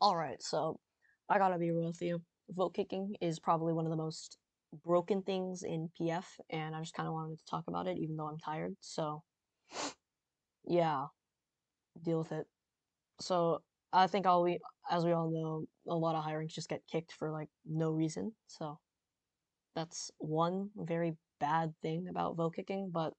Alright, so I gotta be real with you. Vote kicking is probably one of the most broken things in PF, and I just kind of wanted to talk about it, even though I'm tired. So, yeah, deal with it. So, I think as we all know, a lot of hirings just get kicked for like no reason. So, that's one very bad thing about vote kicking, but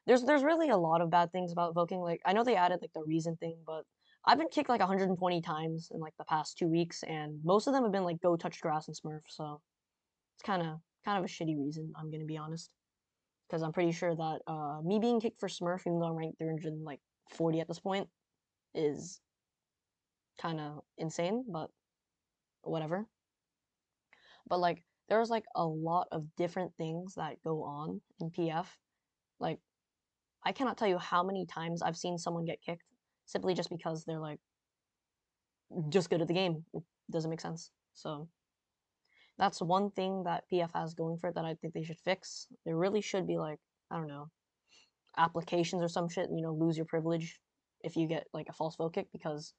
there's really a lot of bad things about vote kicking. Like I know they added like the reason thing, but I've been kicked like 120 times in like the past 2 weeks, and most of them have been like go touch grass and Smurf. So it's kind of a shitty reason. I'm gonna be honest, because I'm pretty sure that me being kicked for Smurf, even though I'm ranked 340 at this point, is kind of insane. But whatever. But like there's like a lot of different things that go on in PF. Like I cannot tell you how many times I've seen someone get kicked simply just because they're like just good at the game. It doesn't make sense. So that's one thing that PF has going for it that I think they should fix. There really should be like, I don't know, applications or some shit, lose your privilege if you get like a false vote kick, because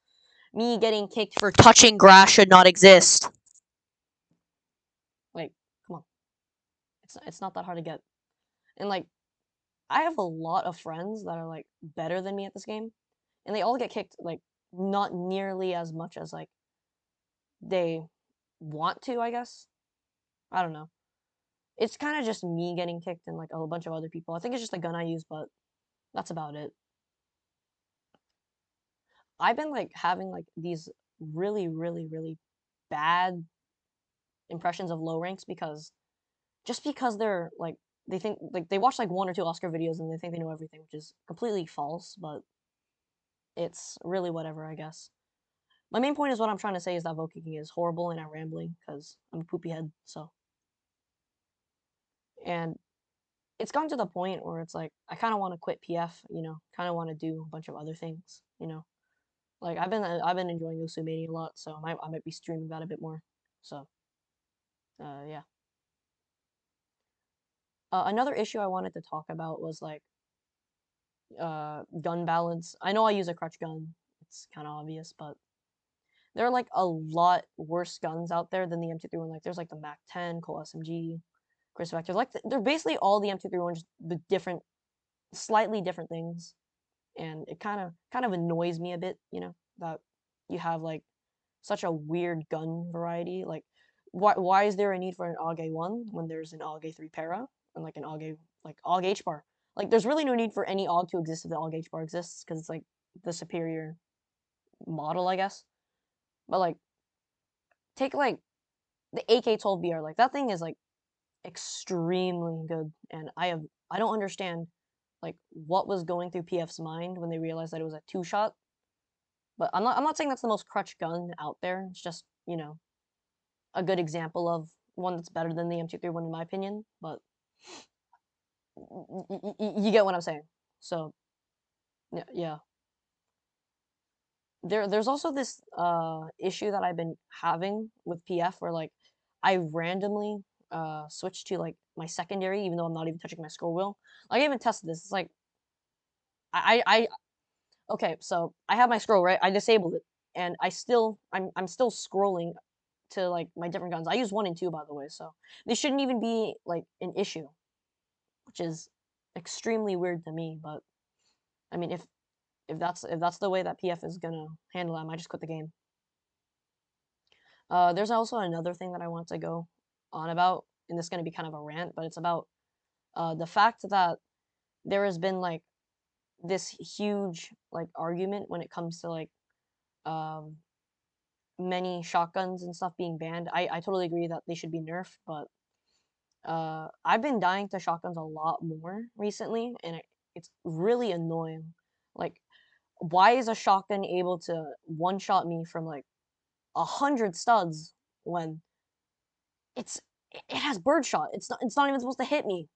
me getting kicked for touching grass should not exist. Like, come on. It's not that hard to get. And like I have a lot of friends that are like better than me at this game, and they all get kicked like not nearly as much as like they want to, I guess. I don't know. It's kind of just me getting kicked and like a whole bunch of other people. I think it's just the gun I use, but that's about it. I've been like having like these really, really, really bad impressions of low ranks because just because they're like they think like they watch like one or two Oscar videos and they think they know everything, which is completely false, but it's really whatever, I guess. My main point is what I'm trying to say is that vote kicking is horrible and I'm rambling because I'm a poopy head, so. And it's gotten to the point where it's like I kind of want to quit PF, kind of want to do a bunch of other things. Like I've been enjoying Osu Mania a lot, so I might be streaming that a bit more. So, yeah. Another issue I wanted to talk about was like gun balance. I know I use a crutch gun. It's kind of obvious, but there are like a lot worse guns out there than the M231. Like there's like the Mac 10, Colt SMG, Chris Vector. Like they're basically all the M231, just the different, slightly different things. And it kind of annoys me a bit, that you have like such a weird gun variety. Like, why is there a need for an AUG 1 when there's an AUG 3 para and like an AUG H bar? Like, there's really no need for any AUG to exist if the AUG H bar exists because it's like the superior model, I guess. But like, take like the AK-12BR. Like that thing is like extremely good, and I don't understand like what was going through PF's mind when they realized that it was a two-shot. But I'm not saying that's the most crutch gun out there. It's just, a good example of one that's better than the M231 in my opinion, but you get what I'm saying. So, yeah, yeah. There's also this issue that I've been having with PF where like I randomly switch to like my secondary even though I'm not even touching my scroll wheel. Like, I even tested this. It's like I okay, so I have my scroll, right? I disabled it and I'm still scrolling to like my different guns. I use 1 and 2 by the way, so this shouldn't even be like an issue, which is extremely weird to me, but I mean if that's the way that PF is gonna handle it, I might just quit the game. There's also another thing that I want to go on about, and this is gonna be kind of a rant, but it's about the fact that there has been like this huge like argument when it comes to like um many shotguns and stuff being banned. I totally agree that they should be nerfed, but I've been dying to shotguns a lot more recently, and it's really annoying. Like, why is a shotgun able to one shot me from like 100 studs when it's it has birdshot? It's not even supposed to hit me.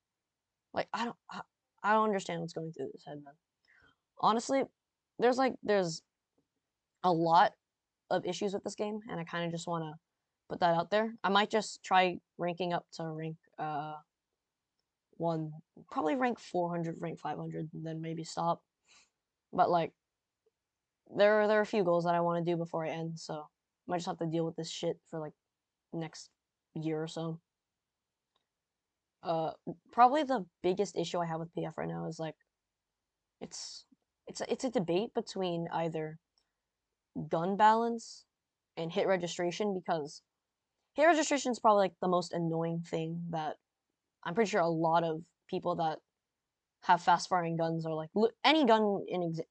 Like I don't understand what's going through this head, man. Honestly, there's a lot of issues with this game, and I kind of just want to put that out there. I might just try ranking up to rank one, probably rank 400, rank 500, and then maybe stop. But like there are a few goals that I want to do before I end, so Might just have to deal with this shit for like next year or so. Uh, Probably the biggest issue I have with PF right now is like it's it's a debate between either gun balance and hit registration, because hit registration is probably like the most annoying thing that I'm pretty sure a lot of people that have fast firing guns are like any gun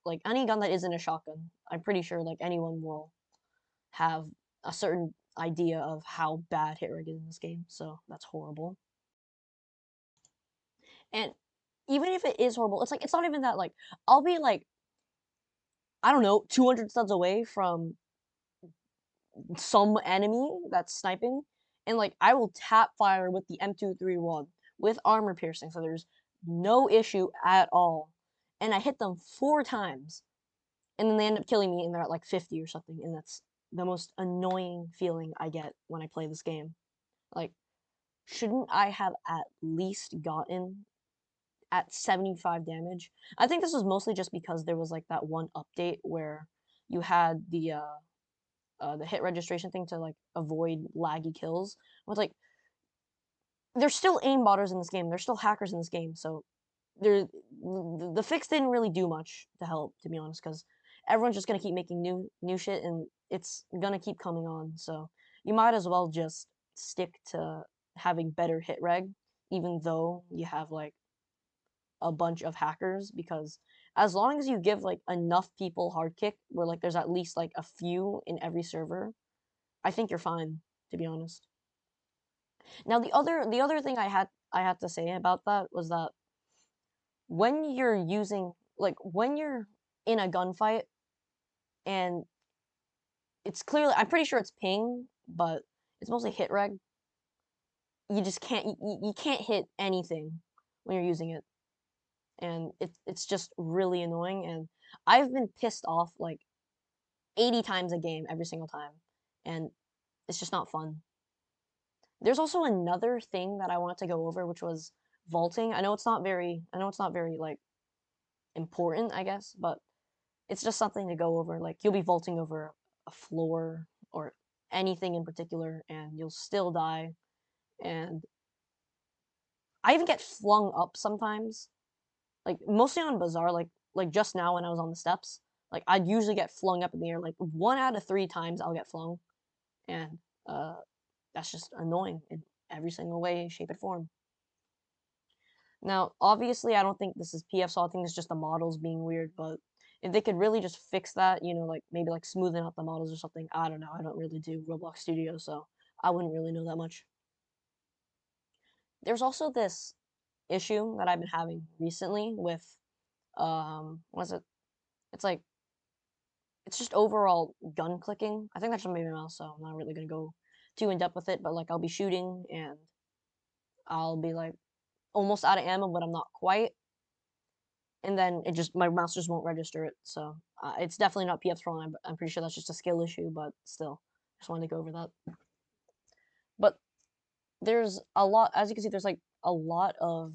like any gun that isn't a shotgun. I'm pretty sure like anyone will have a certain idea of how bad hit reg is in this game. So that's horrible. And even if it is horrible, it's like it's not even that like I'll be like I don't know 200 studs away from some enemy that's sniping, and like I will tap fire with the M231 with armor piercing, so there's no issue at all. And I hit them 4 times, and then they end up killing me, and they're at like 50 or something, and that's the most annoying feeling I get when I play this game. Like, shouldn't I have at least gotten at 75 damage? I think this was mostly just because there was like that one update where you had the hit registration thing to like avoid laggy kills. With like, there's still aimbotters in this game. There's still hackers in this game. So there, the fix didn't really do much to help, to be honest, because everyone's just gonna keep making new shit, and it's gonna keep coming on. So you might as well just stick to having better hit reg, even though you have like a bunch of hackers, because as long as you give like enough people hard kick where like there's at least like a few in every server, I think you're fine, to be honest. Now the other thing I had to say about that was that when you're using like when you're in a gunfight and it's clearly I'm pretty sure it's ping, but it's mostly hit reg. You just can't you can't hit anything when you're using it, and it's just really annoying. And I've been pissed off like 80 times a game every single time, and it's just not fun. There's also another thing that I wanted to go over, which was vaulting. I know it's not very like important, I guess, but it's just something to go over. Like you'll be vaulting over a floor or anything in particular, and you'll still die. And I even get flung up sometimes, like mostly on Bazaar. Like just now when I was on the steps, like I'd usually get flung up in the air. Like 1 out of 3 times I'll get flung, and uh, that's just annoying in every single way, shape, and form. Now, obviously, I don't think this is PF's fault. I think it's just the models being weird. But if they could really just fix that, like maybe like smoothing out the models or something. I don't know. I don't really do Roblox Studio, so I wouldn't really know that much. There's also this issue that I've been having recently with what is it? It's like it's just overall gun clicking. I think that's just maybe mouse, so I'm not really gonna go too in depth with it. But like I'll be shooting and I'll be like almost out of ammo, but I'm not quite, and then it just my mouse just won't register it. So it's definitely not PF's fault. I'm pretty sure that's just a skill issue, but still, just wanted to go over that. But there's a lot, as you can see, there's like a lot of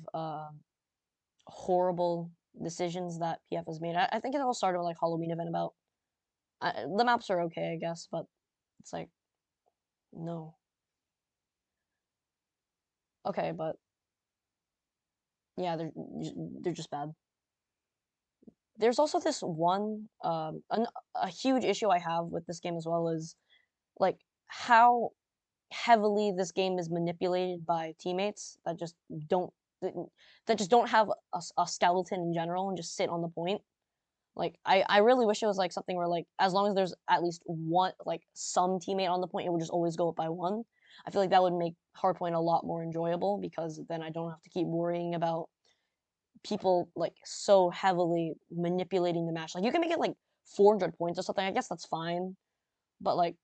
horrible decisions that PF has made. I think it all started with like Halloween event about. The maps are okay, I guess, but it's like no. Okay, but yeah, they're just bad. There's also this one a huge issue I have with this game as well is like how heavily this game is manipulated by teammates that just don't that just don't have a skeleton in general and just sit on the point. Like I really wish it was like something where like as long as there's at least one like some teammate on the point, it would just always go up by one. I feel like that would make hardpoint a lot more enjoyable because then I don't have to keep worrying about people like so heavily manipulating the match. Like you can make it like 400 points or something. I guess that's fine, but like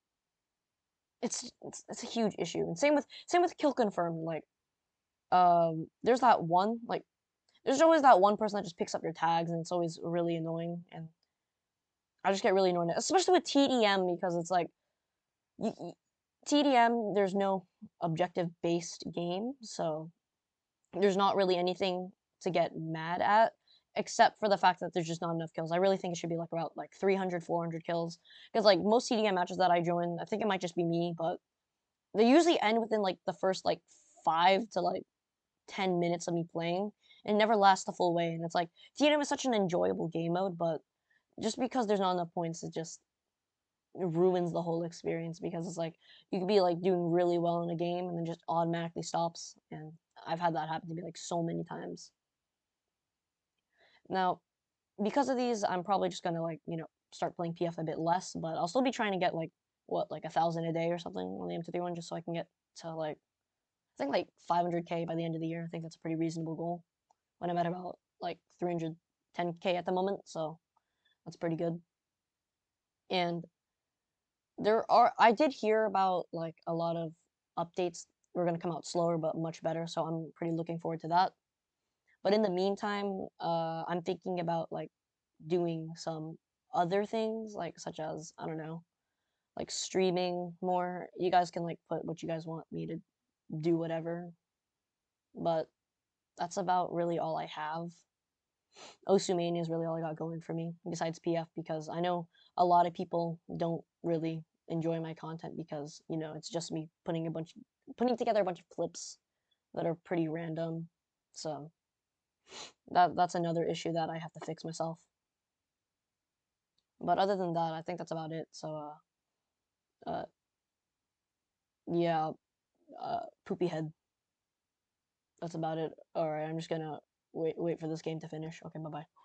it's a huge issue. And same with kill confirmed. Like there's that one like there's always that one person that just picks up your tags, and it's always really annoying. And I just get really annoyed, especially with TDM, because it's like TDM. There's no objective based game, so there's not really anything to get mad at except for the fact that there's just not enough kills. I really think it should be like about like 300, 400 kills because like most CDM matches that I join, I think it might just be me, but they usually end within like the first like 5 to like 10 minutes of me playing and never lasts the full way. And it's like TDM is such an enjoyable game mode, but just because there's not enough points, it ruins the whole experience because it's like you could be like doing really well in a game and then just automatically stops. And I've had that happen to me like so many times. Now, because of these, I'm probably just gonna like, start playing PF a bit less, but I'll still be trying to get like what, like 1,000 a day or something on the M231 just so I can get to like I think like 500K by the end of the year. I think that's a pretty reasonable goal when I'm at about like 310K at the moment, so that's pretty good. And I did hear about like a lot of updates were going to come out slower but much better, so I'm pretty looking forward to that. But in the meantime, I'm thinking about like doing some other things, like such as, I don't know, like streaming more. You guys can like put what you guys want me to do, whatever. But that's about really all I have. Osu Mania is really all I got going for me, besides PF, because I know a lot of people don't really enjoy my content because, it's just me putting together a bunch of clips that are pretty random. So that's another issue that I have to fix myself. But other than that, I think that's about it. So uh yeah, poopy head. That's about it. All right, I'm just gonna wait for this game to finish. Okay, bye bye.